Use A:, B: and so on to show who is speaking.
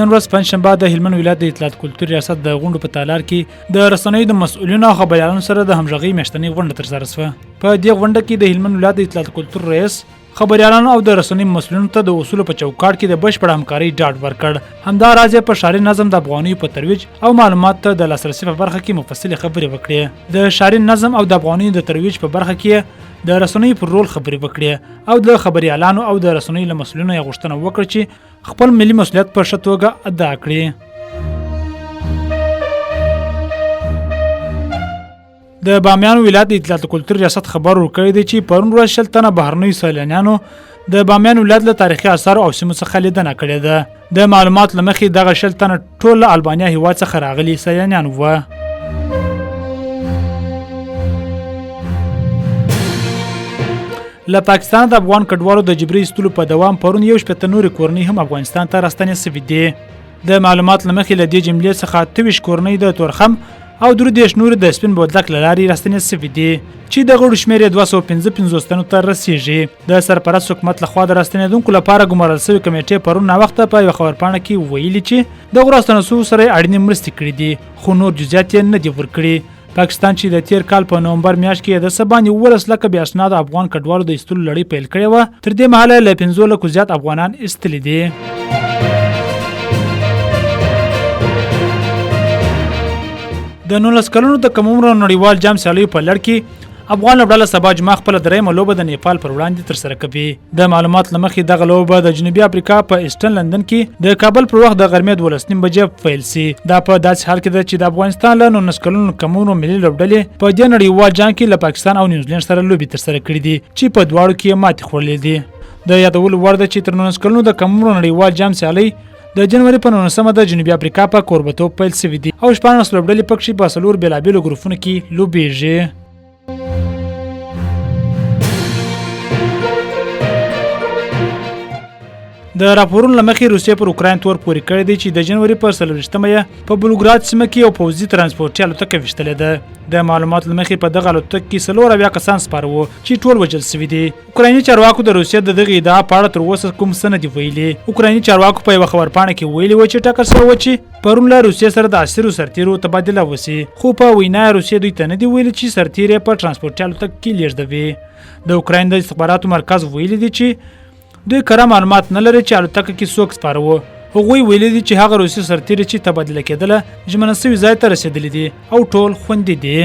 A: نن ورځ پنځشنبه د هلمند ولایت د اطلاعات کلتور ریاست د غونډو په تالار کې د رسنیو د مسؤلینو او خبريالانو سره د همغږۍ میاشتنۍ غونډه ترسره شوه. په دې غونډه کې د هلمند ولایت د اطلاعات کلتور رئیس خبريالانو او د رسنیو مسؤلینو ته د اصولو په چوکاټ کې د بشپړ همکارۍ ډاډ ورکړ. همداراز په ښاري نظم د افغانیو په ترویج او معلومات ته د لاسرسي په برخه کې مفصلې خبرې وکړې. د ښاري نظم او د افغانیو د ترویج په برخه کې د رسنیو پر رول خبرې وکړې او د خبريالانو او د رسنیو له مسؤلینو یې غوښتنه وکړه چې خپل ملي مسؤلیت په ښه توګه ادا کړي. د بامیان ولایت د اطلاعات کلتور ریاست خبر ورکړی دی چې پرون ورځ 10 تنه بهرنیو سیلانیانو د بامیان ولایت له تاریخي آثارو او سیمو څخه لیدنه کړې ده. د معلومات له مخې دغه 10 تنه ټول له البانیا هیواد څخه راغلي سیلانیان وو. له پاکستان د افغان کډوالو د جبري ایستلو په دوام پرون 1 نورې کورنۍ هم افغانستان ته راستنې شوې دي. د معلومات له مخې له دې جملې څخه 23 کورنۍ د تورخم او 13 نور د سپین بولدک له لارې راستنې شوې دي چې د غړو شمېر 255 تنو ته رسیږي. د سرپرست حکومت لخوا د راستنېدونکو لپاره ګمارل شوې کمیټې پرون ناوخته په یوه خبرپاڼه کې ویلي چې د راستنېدو سره اړینې مرستې کړې دي خو نور جزئیات یې نه دي ورکړي. پاکستان چې د تیر کال په نومبر میاشت کې د سبانې 19 لکه بیا اسناد افغان کډوالو د ایستلو لړۍ پیل کړې و، تر دې مهاله له 15 لکو زیات افغانان ایستلي دي. د 19 کلونو د کم عمره نړیوال جام سیالیو په لړ کې افغان لوبډله سبا جمعه خپله درېیمه لوبه د نیپال پر وړاندې ترسره کوي. د معلومات له مخې دغه لوبه د جنوبي افریقا په ایسټن لندن کې د کابل پر وخت د غرمې 12 بجې پیل شي. دا په داسې حال کې ده چې د افغانستان له 19 کلونو کم عمره ملي لوبډلې په دې نړیوال جام کې له پاکستان او نیوزیلند سره لوبې ترسره کړې دي چې په دواړو کې ماتې خوړلې دي. د یادولو وړ ده چې تر 19 کلونو د کم عمره نړیوال جام سیالۍ د جنوري په 19مه د جنوبي افریقا په کوربتوب پیل شوې دي او 14 لوبډلې پکې په 4 بېلابېلو ګروپونو کې لوبېږي. د راپورونو له مخې روسیې پر اوکراین تور پورې کړی دی چې د جنوري په 24مه په بلوګراد سیمه کې یو پوځي ترانسپورټي الوتکه ویشتلې ده. د معلوماتو له مخې په دغه الوتکه کې 40 کسان سپاره وو چې ټول وژل شوي دي. اوکرایني چارواکو د روسیې د دغه ادعا په اړه تر اوسه کوم څه نه دي ویلي. اوکرایني چارواکو په یوه خبرپاڼه کې ویلي و چې ټکر شوی و چې پرون له روسیې سره د عسکرو سرتیرو تبادله وشي، خو په وینا روسیې دوی ته نه دي ویلي چې سرتیر یې په ترانسپورټي الوتکه کې لیږدوي. د اوکراین د استخباراتو مرکز ویلي دی چې دوی کره معلومات نه لري چې الوتکه کې څوک سپاره وو. هغوی ویلي دي چې هغه روسي سرتیري چې تبادله کېدله ژمنه شوي ځای ته رسېدلي دي او ټول خوندي دي.